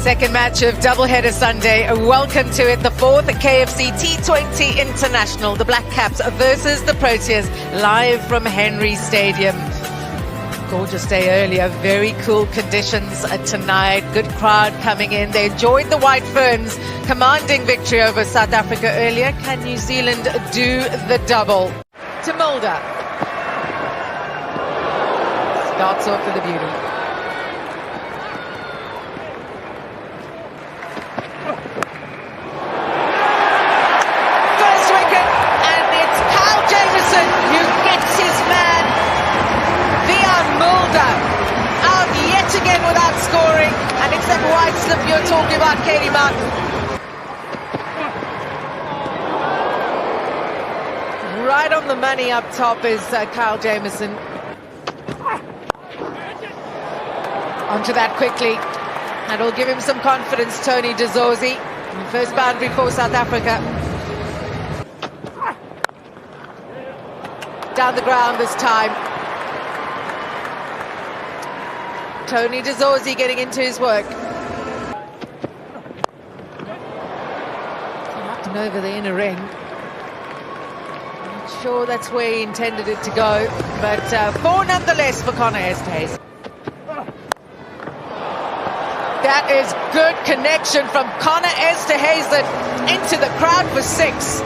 Second match of Doubleheader Sunday. Welcome to it, the fourth KFC T20 International. The Black Caps versus the Proteas, live from Henry Stadium. Gorgeous day earlier, very cool conditions tonight. Good crowd coming in. They enjoyed the White Ferns, commanding victory over South Africa earlier. Can New Zealand do the double? To Mulder. Starts off with a beauty. Again without scoring, and it's that wide slip you're talking about, Katie Martin. Right on the money up top is Kyle Jamieson. Onto that quickly, and it'll give him some confidence, Tony de Zorzi. First boundary for South Africa. Down the ground this time. Tony de Zorzi getting into his work. Up and over the inner ring. Not sure that's where he intended it to go, but four nonetheless for Connor Esterhuizen. That is good connection from Connor Esterhuizen into the crowd for six.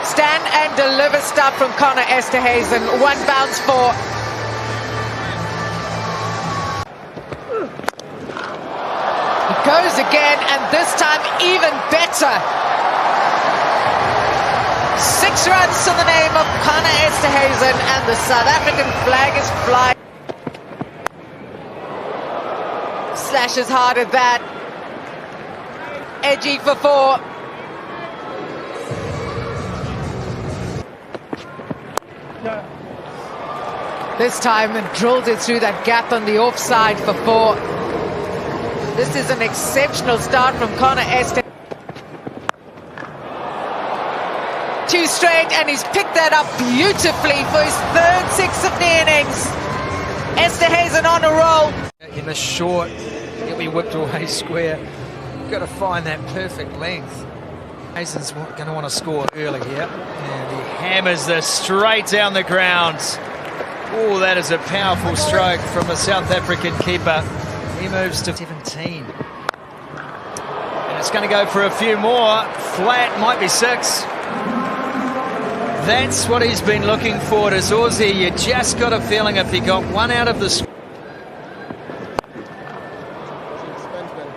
Stand and deliver stuff from Connor Esterhuizen. One bounce for. He goes again, and this time even better. 6 runs to the name of Connor Esterhuizen, and the South African flag is flying. Slashes hard at that. Edgy for 4. This time and drilled it through that gap on the offside for 4. This is an exceptional start from Connor Esterhuizen. 2 straight, and he's picked that up beautifully for his third 6 of the innings. Esterhuizen on a roll. In the short, he'll be whipped away square. You've got to find that perfect length. Mason's going to want to score early here. And he hammers this straight down the ground. Oh, that is a powerful stroke from the South African keeper. He moves to 17. And it's going to go for a few more. Flat, might be 6. That's what he's been looking for to Zorzi. You just got a feeling if he got one out of the...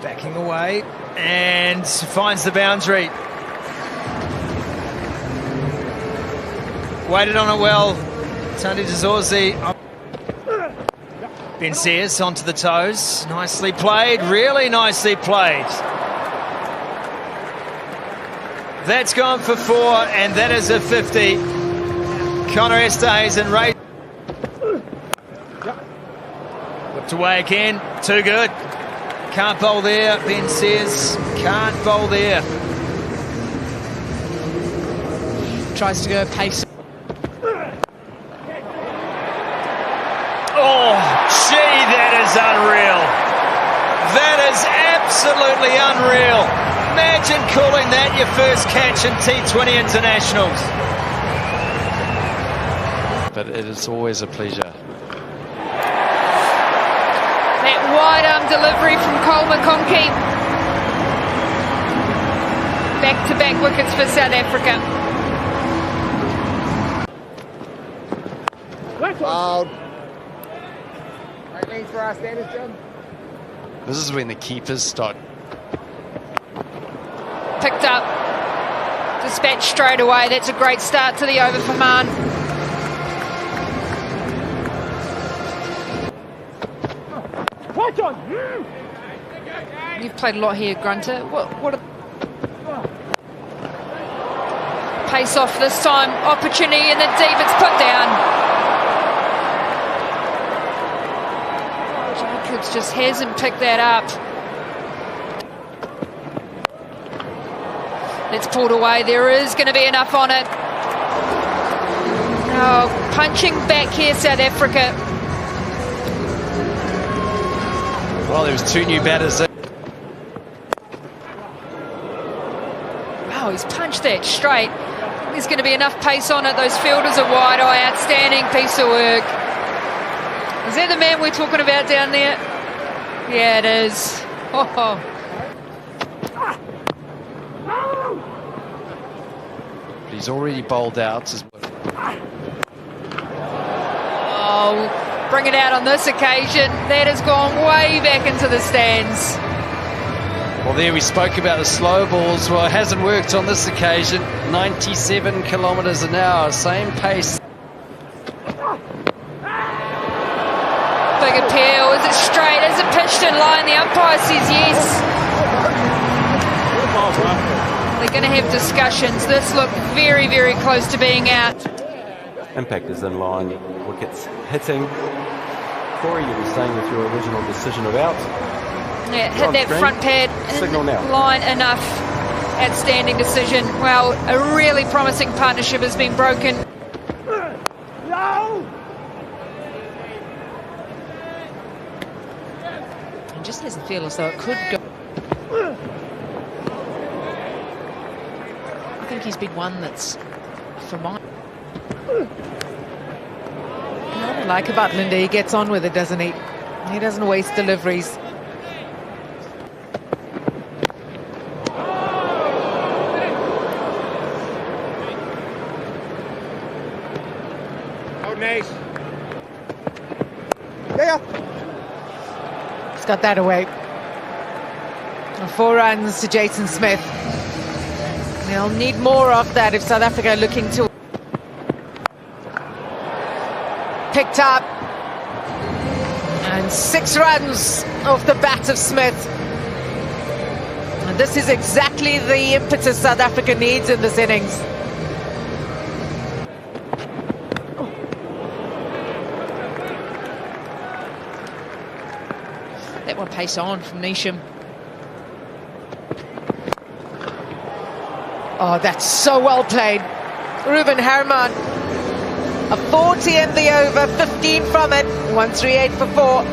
Backing away and finds the boundary. Waited on it well. Tony de Zorzi. Ben Sears onto the toes. Nicely played, really nicely played. That's gone for 4, and that is a 50. Connor Esterhuizen raised. Whipped away again, too good. Can't bowl there, Ben Sears. Can't bowl there. Tries to go pace. Oh, gee, that is unreal. That is absolutely unreal. Imagine calling that your first catch in T20 Internationals. But it is always a pleasure. That wide arm delivery from Cole McConkie. Back-to-back wickets for South Africa. This is when the keepers start. Picked up. Dispatched straight away. That's a great start to the over for Man. You've played a lot here, Grunter. What a pace off this time. Opportunity in the deep. It's put down. Jacobs just hasn't picked that up. It's pulled away. There is going to be enough on it. Oh, punching back here, South Africa. Well, there was 2 new batters there. Wow, he's punched that straight. There's going to be enough pace on it. Those fielders are wide. Oh, outstanding piece of work. Is that the man we're talking about down there? Yeah, it is. Oh. He's already bowled out. Oh, bring it out on this occasion. That has gone way back into the stands. Well, there we spoke about the slow balls. Well, it hasn't worked on this occasion. 97 kilometres an hour, same pace. Big appeal. Is it straight? Is it pitched in line? The umpire says yes. They're going to have discussions. This looked very, very close to being out. Impact is in line, wickets hitting. Corey, you were saying with your original decision of out. Yeah, hit that front pad in line enough. Outstanding decision. Well, a really promising partnership has been broken. It just doesn't feel as though it could go. I think he's been one that's for mine. What I like about Linda, he gets on with it, doesn't he? He doesn't waste deliveries. Oh, nice. He's got that away. 4 runs to Jason Smith. They'll need more of that if South Africa are looking to... Picked up. And 6 runs off the bat of Smith. And this is exactly the impetus South Africa needs in this innings. That one pace on from Neesham. Oh, that's so well played. Ruben Herman. A 40 in the over, 15 from it. 138 for 4.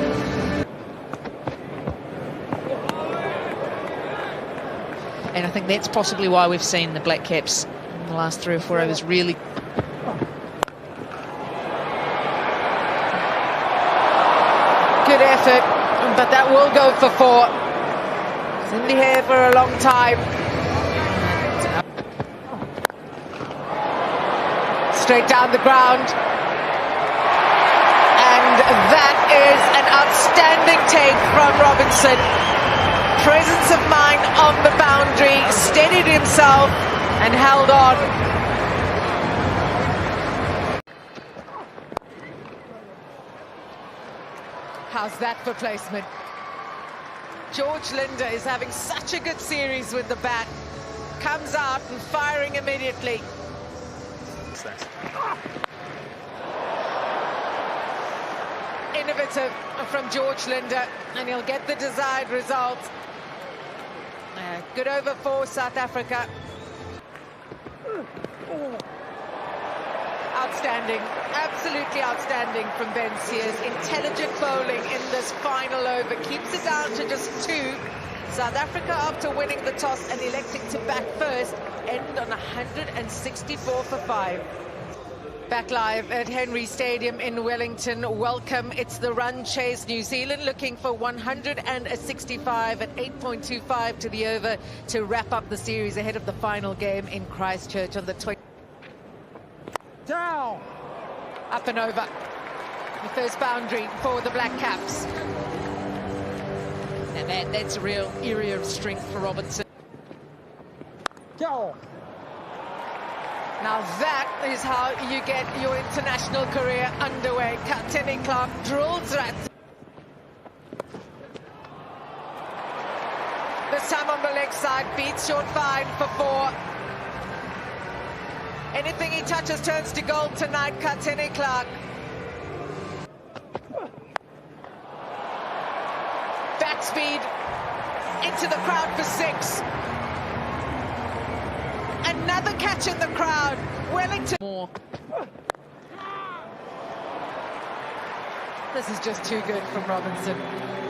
And I think that's possibly why we've seen the Black Caps in the last 3 or 4 overs really... Good effort, but that will go for 4. Cindy here for a long time. Straight down the ground. And that is an outstanding take from Robinson. Presence of mind on the boundary, steadied himself and held on. How's that for placement? George Linda is having such a good series with the bat. Comes out and firing immediately. Innovative from George Linda, and he'll get the desired result. Good over for South Africa. Outstanding, absolutely outstanding from Ben Sears. Intelligent bowling in this final over. Keeps it down to just 2. South Africa, after winning the toss and electing to bat first, end on 164 for 5. Back live at Henry Stadium in Wellington. Welcome. It's the run chase. New Zealand looking for 165 at 8.25 to the over to wrap up the series ahead of the final game in Christchurch on the 20th. Down. Up and over. The first boundary for the Black Caps. And that's a real area of strength for Robinson. Go. Now that is how you get your international career underway. Kapteni Clark drills that. This time on the leg side, beats short fine for 4. Anything he touches turns to gold tonight, Kapteni Clark. Back speed into the crowd for 6. Another catch in the crowd. Wellington. More. This is just too good from Robinson.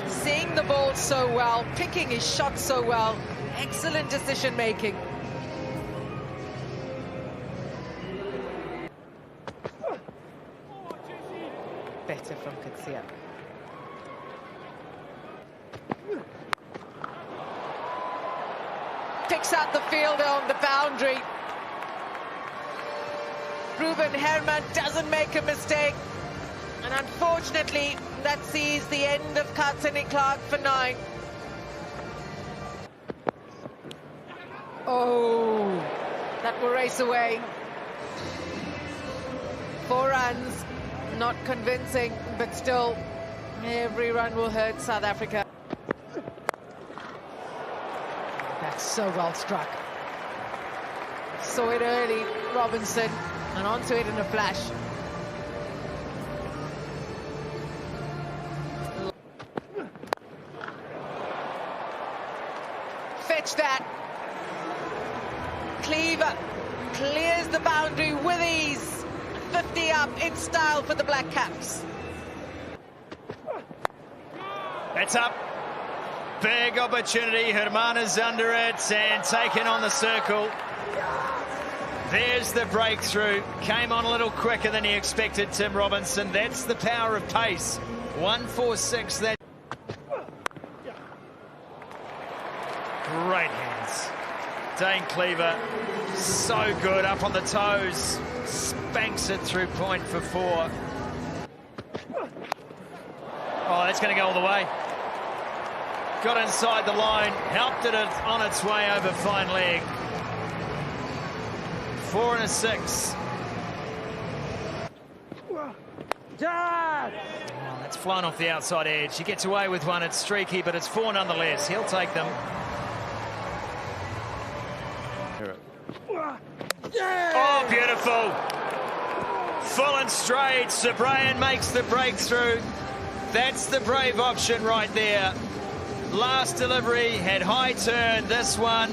Seeing the ball so well, picking his shot so well. Excellent decision making. Better from Coetzee. Picks out the fielder on the boundary. Ruben Herman doesn't make a mistake. And unfortunately, that sees the end of Katsini Clark for 9. Oh, that will race away. 4 runs, not convincing, but still, every run will hurt South Africa. That's so well struck. Saw it early, Robinson, and onto it in a flash. Fetch that. Cleaver clears the boundary with ease. 50 up in style for the Black Caps. That's up. Big opportunity. Herman is under it and taken on the circle. There's the breakthrough. Came on a little quicker than he expected, Tim Robinson. That's the power of pace. 146. That. Great hands. Dane Cleaver, so good, up on the toes, spanks it through point for 4. Oh, that's going to go all the way. Got inside the line, helped it on its way over fine leg. 4 and a 6. Oh, that's flown off the outside edge. He gets away with one. It's streaky, but it's 4 nonetheless. He'll take them. Oh, beautiful. Full and straight. Sabrayan makes the breakthrough. That's the brave option right there. Last delivery had high turn. This one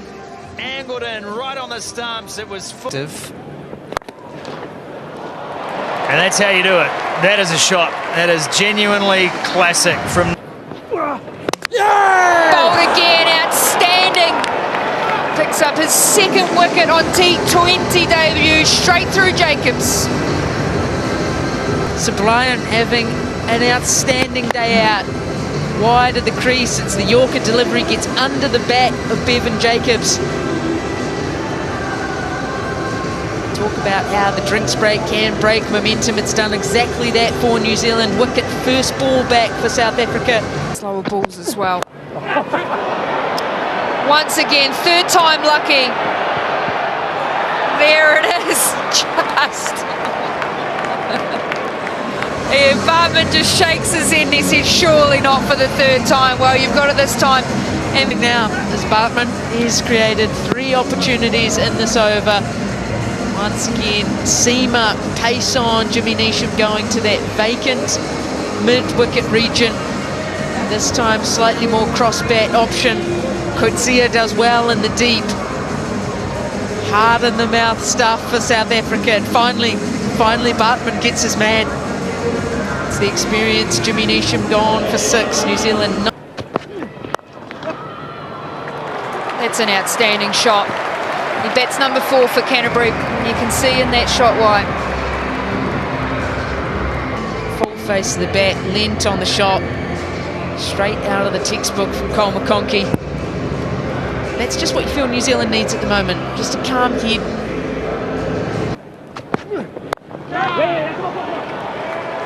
angled in right on the stumps. It was full. And that's how you do it. That is a shot. That is genuinely classic from. Bowled again, outstanding. Picks up his 2nd wicket on T20 debut, straight through Jacobs. Sabrayan having an outstanding day out. Wide of the crease, it's the Yorker delivery, gets under the bat of Bevan Jacobs. Talk about how the drinks break can break momentum. It's done exactly that for New Zealand. Wicket, first ball back for South Africa. Slower balls as well. Once again, 3rd time lucky. There it is, just. Ian Bartman just shakes his head and he said, surely not for the 3rd time. Well, you've got it this time. And now, as Bartman has created 3 opportunities in this over. Once again, Seamer, pace on, Jimmy Neesham going to that vacant mid-wicket region. This time, slightly more cross-bat option. Coetzee does well in the deep. Hard in the mouth stuff for South Africa. And finally Bartman gets his man. It's the experience. Jimmy Neesham gone for 6. New Zealand. That's an outstanding shot. He bats number 4 for Canterbury. You can see in that shot why. Full face of the bat, lent on the shot. Straight out of the textbook from Cole McConkey. That's just what you feel New Zealand needs at the moment. Just a calm head.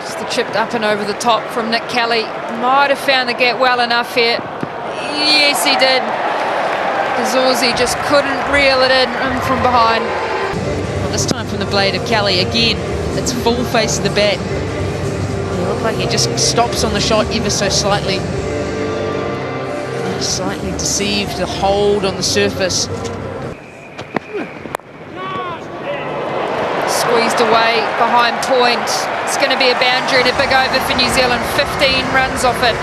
Just the chipped up and over the top from Nick Kelly. Might have found the gap well enough here. Yes, he did. Zorzi just couldn't reel it in from behind. Well, this time from the blade of Kelly. Again, it's full face of the bat. It looked like he just stops on the shot ever so slightly. Slightly deceived, the hold on the surface. Squeezed away behind point. It's going to be a boundary and a big over for New Zealand. 15 runs off it.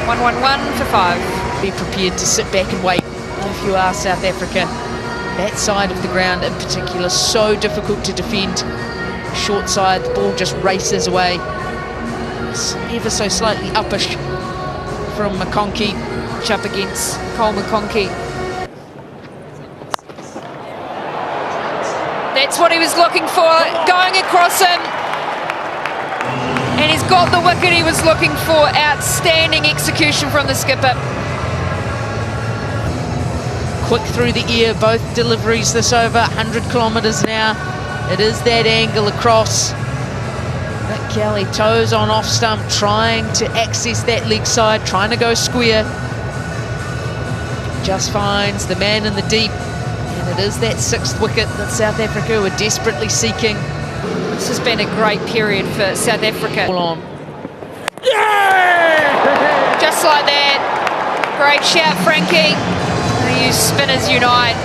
1-1-1 for 5. Be prepared to sit back and wait if you are South Africa. That side of the ground in particular, so difficult to defend. Short side, the ball just races away. It's ever so slightly uppish from McConkey. Up against Cole McConkey. That's what he was looking for, going across him. And he's got the wicket he was looking for. Outstanding execution from the skipper. Quick through the ear, both deliveries this over, 100 kilometres an hour. It is that angle across. Nick Kelly, toes on off stump, trying to access that leg side, trying to go square. Just finds the man in the deep, and it is that 6th wicket that South Africa were desperately seeking. This has been a great period for South Africa. All on. Yeah! Just like that. Great shout, Frankie. You spinners unite.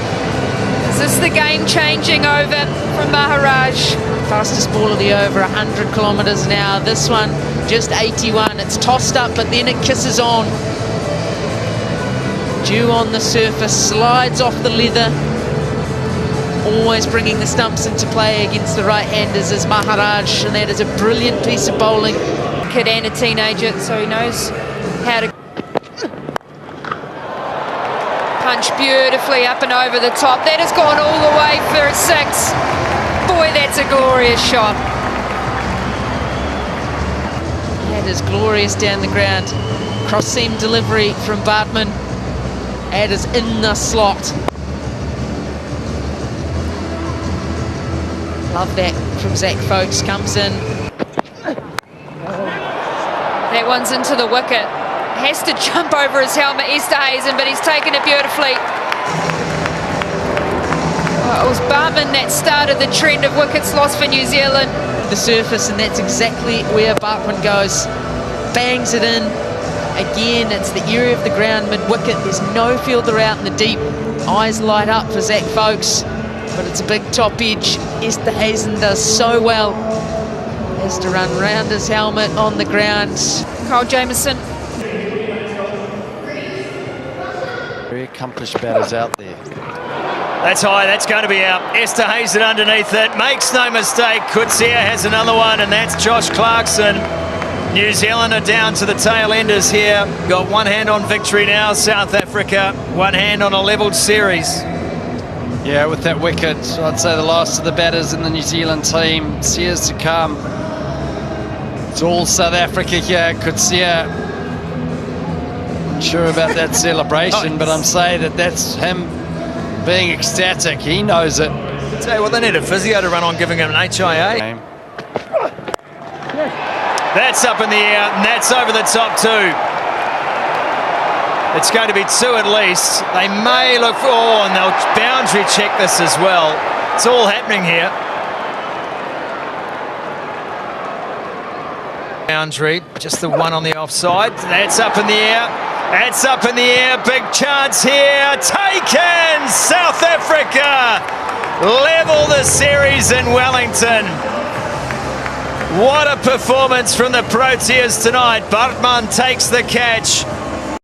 Is this the game-changing over from Maharaj? Fastest ball of the over, 100 kilometres an hour. This one, just 81. It's tossed up, but then it kisses on. Dew on the surface, slides off the leather. Always bringing the stumps into play against the right-handers is Maharaj, and that is a brilliant piece of bowling. Kid and a teenager, so he knows how to punch beautifully up and over the top. That has gone all the way for a 6. Boy, that's a glorious shot. That is glorious down the ground. Cross-seam delivery from Bartman. That is in the slot. Love that from Zach Folkes, comes in. That one's into the wicket. Has to jump over his helmet, Esterhuizen, but he's taken it beautifully. It was Bartman that started the trend of wickets lost for New Zealand. The surface, and that's exactly where Bartman goes. Bangs it in. Again, it's the area of the ground mid-wicket. There's no fielder out in the deep. Eyes light up for Zach Folkes, but it's a big top edge. Esterhuizen does so well. Has to run round his helmet on the ground. Kyle Jamieson. Very accomplished batters out there. That's high, that's going to be out. Esterhuizen underneath it, makes no mistake. Coetzee has another one, and that's Josh Clarkson. New Zealand are down to the tail enders here. Got one hand on victory now, South Africa. One hand on a levelled series. Yeah, with that wicket, I'd say the last of the batters in the New Zealand team. Years to come. It's all South Africa here. Coetzee, not sure about that celebration, but I'm saying that that's him being ecstatic. He knows it. Tell you what, they need a physio to run on giving him an HIA. That's up in the air, and that's over the top too. It's going to be 2 at least. They may look for, and they'll boundary check this as well. It's all happening here. Boundary, just the one on the offside. That's up in the air. That's up in the air. Big chance here. Taken! South Africa level the series in Wellington. What a performance from the Proteas tonight. Bartman takes the catch.